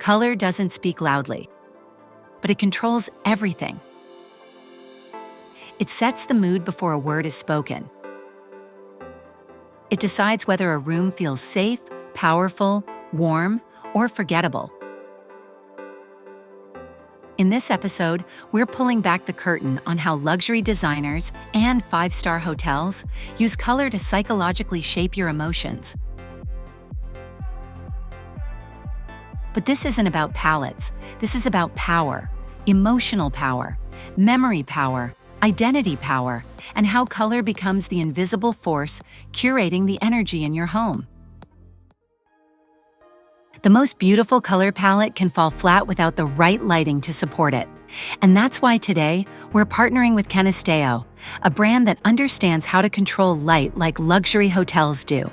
Color doesn't speak loudly, but it controls everything. It sets the mood before a word is spoken. It decides whether a room feels safe, powerful, warm, or forgettable. In this episode, we're pulling back the curtain on how luxury designers and five-star hotels use color to psychologically shape your emotions. But this isn't about palettes. This is about power, emotional power, memory power, identity power, and how color becomes the invisible force curating the energy in your home. The most beautiful color palette can fall flat without the right lighting to support it. And that's why today, we're partnering with Canisteo, a brand that understands how to control light like luxury hotels do.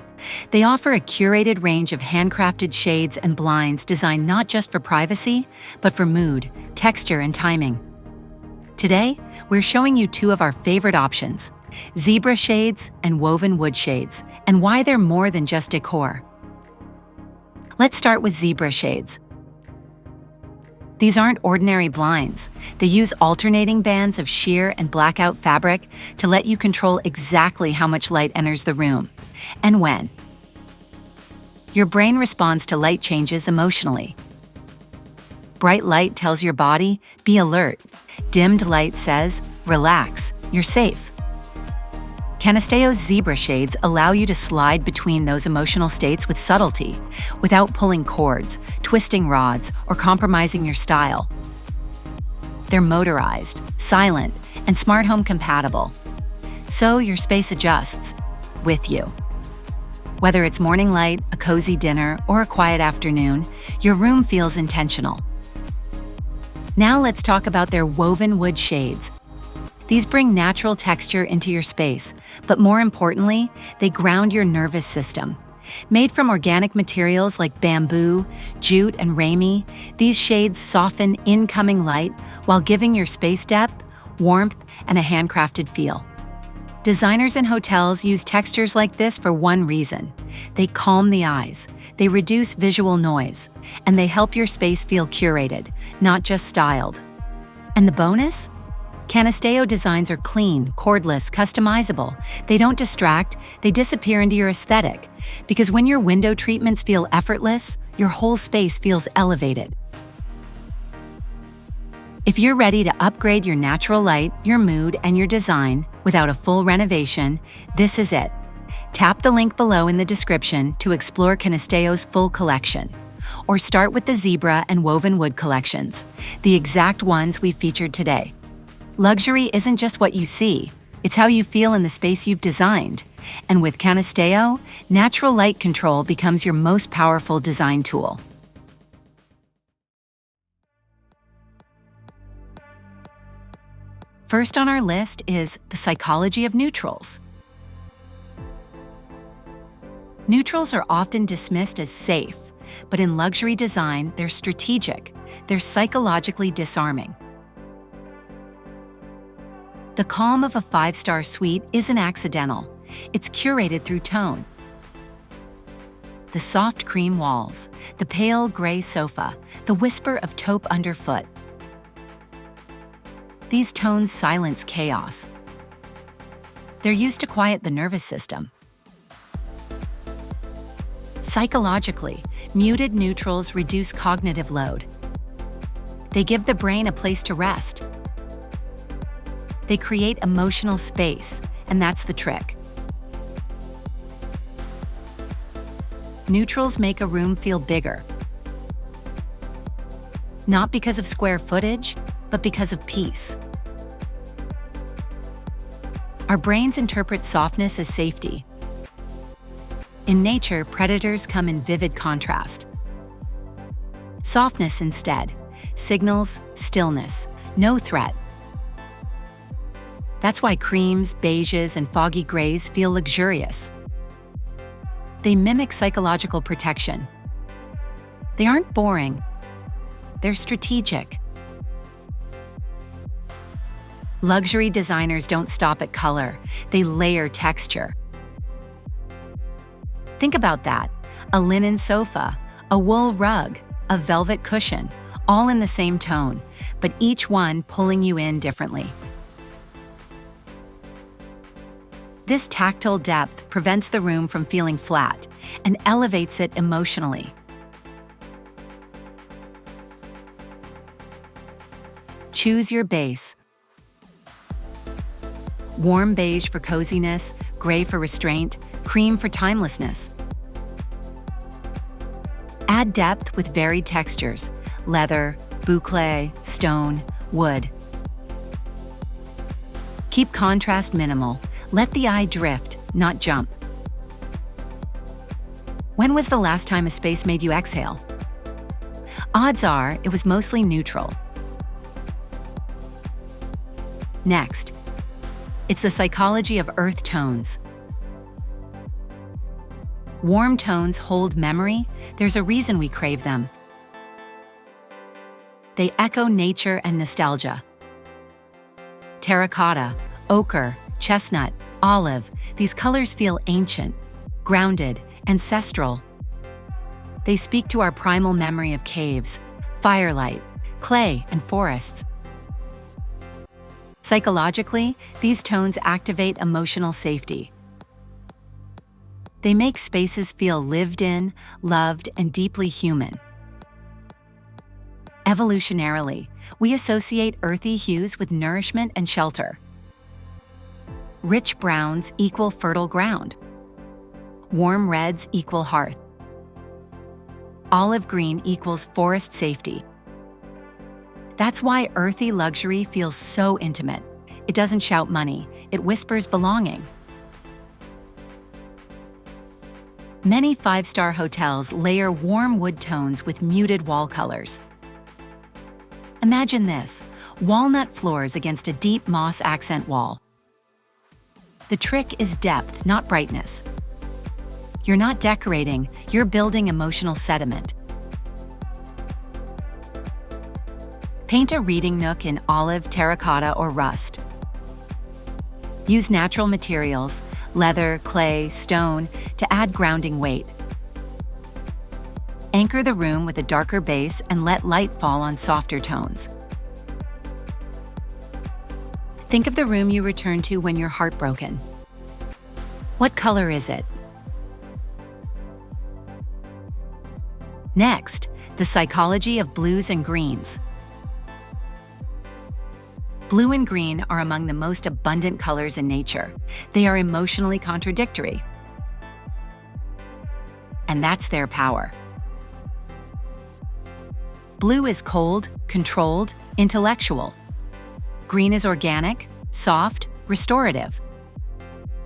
They offer a curated range of handcrafted shades and blinds designed not just for privacy, but for mood, texture, and timing. Today, we're showing you two of our favorite options, zebra shades and woven wood shades, and why they're more than just decor. Let's start with zebra shades. These aren't ordinary blinds. They use alternating bands of sheer and blackout fabric to let you control exactly how much light enters the room, and when. Your brain responds to light changes emotionally. Bright light tells your body, be alert. Dimmed light says, relax, you're safe. Canisteo's zebra shades allow you to slide between those emotional states with subtlety, without pulling cords, twisting rods, or compromising your style. They're motorized, silent, and smart home compatible. So your space adjusts with you. Whether it's morning light, a cozy dinner, or a quiet afternoon, your room feels intentional. Now let's talk about their woven wood shades. These bring natural texture into your space, but more importantly, they ground your nervous system. Made from organic materials like bamboo, jute, and ramie, these shades soften incoming light while giving your space depth, warmth, and a handcrafted feel. Designers and hotels use textures like this for one reason. They calm the eyes, they reduce visual noise, and they help your space feel curated, not just styled. And the bonus? Canisteo designs are clean, cordless, customizable. They don't distract, they disappear into your aesthetic. Because when your window treatments feel effortless, your whole space feels elevated. If you're ready to upgrade your natural light, your mood, and your design without a full renovation, this is it. Tap the link below in the description to explore Canisteo's full collection. Or start with the zebra and woven wood collections, the exact ones we featured today. Luxury isn't just what you see, it's how you feel in the space you've designed. And with Canisteo, natural light control becomes your most powerful design tool. First on our list is the psychology of neutrals. Neutrals are often dismissed as safe, but in luxury design, they're strategic. They're psychologically disarming. The calm of a five-star suite isn't accidental. It's curated through tone. The soft cream walls, the pale gray sofa, the whisper of taupe underfoot. These tones silence chaos. They're used to quiet the nervous system. Psychologically, muted neutrals reduce cognitive load. They give the brain a place to rest. They create emotional space, and that's the trick. Neutrals make a room feel bigger. Not because of square footage, but because of peace. Our brains interpret softness as safety. In nature, predators come in vivid contrast. Softness instead signals stillness, no threat. That's why creams, beiges, and foggy grays feel luxurious. They mimic psychological protection. They aren't boring. They're strategic. Luxury designers don't stop at color. They layer texture. Think about that. A linen sofa, a wool rug, a velvet cushion, all in the same tone, but each one pulling you in differently. This tactile depth prevents the room from feeling flat and elevates it emotionally. Choose your base. Warm beige for coziness, gray for restraint, cream for timelessness. Add depth with varied textures: leather, boucle, stone, wood. Keep contrast minimal. Let the eye drift, not jump. When was the last time a space made you exhale? Odds are it was mostly neutral. Next, it's the psychology of earth tones. Warm tones hold memory. There's a reason we crave them. They echo nature and nostalgia. Terracotta, ochre, chestnut, olive, these colors feel ancient, grounded, ancestral. They speak to our primal memory of caves, firelight, clay, and forests. Psychologically, these tones activate emotional safety. They make spaces feel lived in, loved, and deeply human. Evolutionarily, we associate earthy hues with nourishment and shelter. Rich browns equal fertile ground. Warm reds equal hearth. Olive green equals forest safety. That's why earthy luxury feels so intimate. It doesn't shout money, it whispers belonging. Many five-star hotels layer warm wood tones with muted wall colors. Imagine this: walnut floors against a deep moss accent wall. The trick is depth, not brightness. You're not decorating, you're building emotional sediment. Paint a reading nook in olive, terracotta, or rust. Use natural materials, leather, clay, stone, to add grounding weight. Anchor the room with a darker base and let light fall on softer tones. Think of the room you return to when you're heartbroken. What color is it? Next, the psychology of blues and greens. Blue and green are among the most abundant colors in nature. They are emotionally contradictory. And that's their power. Blue is cold, controlled, intellectual. Green is organic, soft, restorative.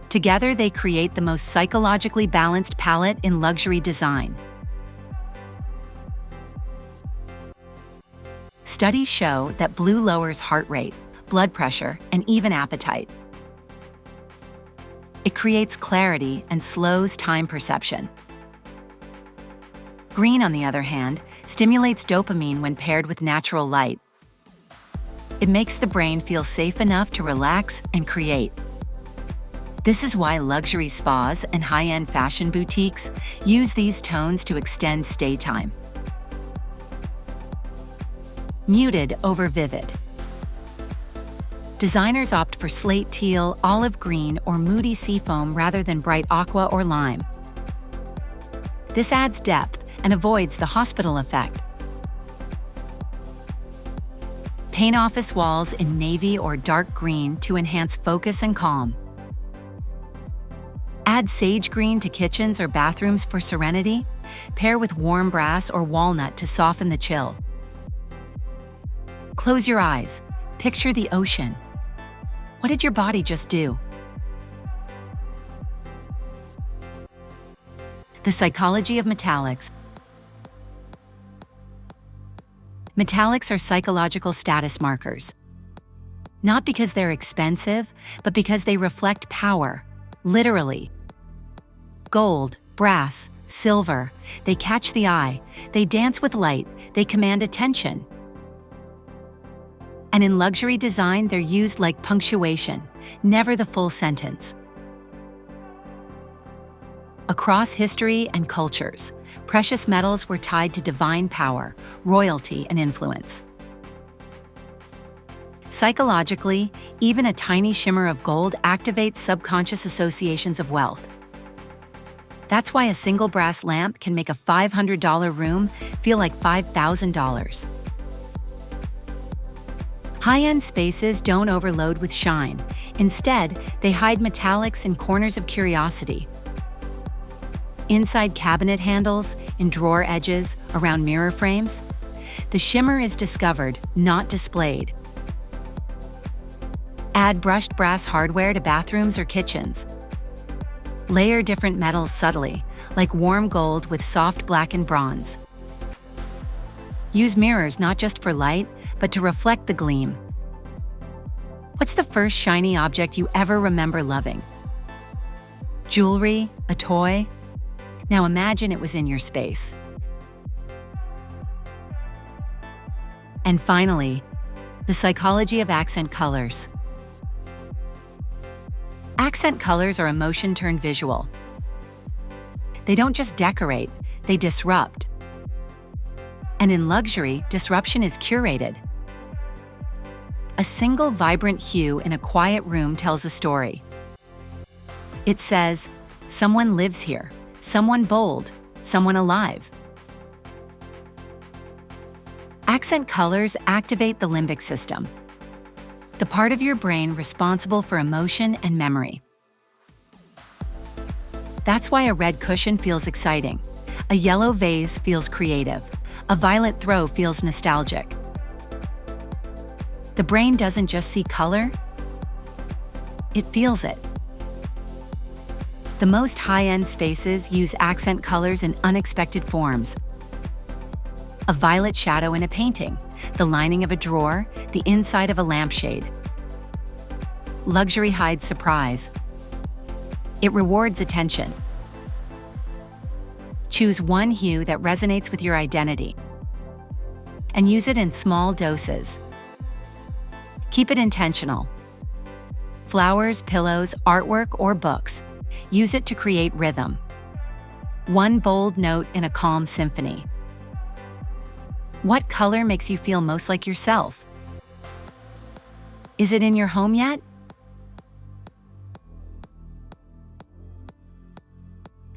Together, they create the most psychologically balanced palette in luxury design. Studies show that blue lowers heart rate, blood pressure, and even appetite. It creates clarity and slows time perception. Green, on the other hand, stimulates dopamine when paired with natural light. It makes the brain feel safe enough to relax and create. This is why luxury spas and high-end fashion boutiques use these tones to extend stay time. Muted over vivid. Designers opt for slate teal, olive green, or moody seafoam rather than bright aqua or lime. This adds depth and avoids the hospital effect. Paint office walls in navy or dark green to enhance focus and calm. Add sage green to kitchens or bathrooms for serenity. Pair with warm brass or walnut to soften the chill. Close your eyes. Picture the ocean. What did your body just do? The psychology of metallics. Metallics are psychological status markers. Not because they're expensive, but because they reflect power, literally. Gold, brass, silver, they catch the eye, they dance with light, they command attention. And in luxury design, they're used like punctuation, never the full sentence. Across history and cultures, precious metals were tied to divine power, royalty, and influence. Psychologically, even a tiny shimmer of gold activates subconscious associations of wealth. That's why a single brass lamp can make a $500 room feel like $5,000. High-end spaces don't overload with shine. Instead, they hide metallics in corners of curiosity. Inside cabinet handles, in drawer edges, around mirror frames, the shimmer is discovered, not displayed. Add brushed brass hardware to bathrooms or kitchens. Layer different metals subtly, like warm gold with soft blackened bronze. Use mirrors not just for light, but to reflect the gleam. What's the first shiny object you ever remember loving? Jewelry? A toy? Now imagine it was in your space. And finally, the psychology of accent colors. Accent colors are emotion turned visual. They don't just decorate, they disrupt. And in luxury, disruption is curated. A single vibrant hue in a quiet room tells a story. It says, someone lives here, someone bold, someone alive. Accent colors activate the limbic system, the part of your brain responsible for emotion and memory. That's why a red cushion feels exciting, a yellow vase feels creative, a violet throw feels nostalgic. The brain doesn't just see color, it feels it. The most high-end spaces use accent colors in unexpected forms. A violet shadow in a painting, the lining of a drawer, the inside of a lampshade. Luxury hides surprise. It rewards attention. Choose one hue that resonates with your identity and use it in small doses. Keep it intentional. Flowers, pillows, artwork, or books. Use it to create rhythm. One bold note in a calm symphony. What color makes you feel most like yourself? Is it in your home yet?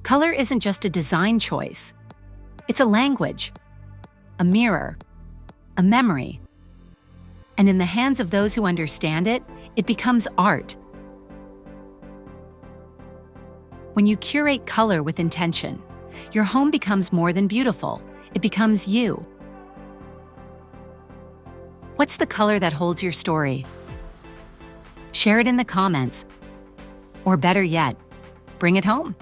Color isn't just a design choice. It's a language, a mirror, a memory. And in the hands of those who understand it, it becomes art. When you curate color with intention, your home becomes more than beautiful. It becomes you. What's the color that holds your story? Share it in the comments. Or better yet, bring it home.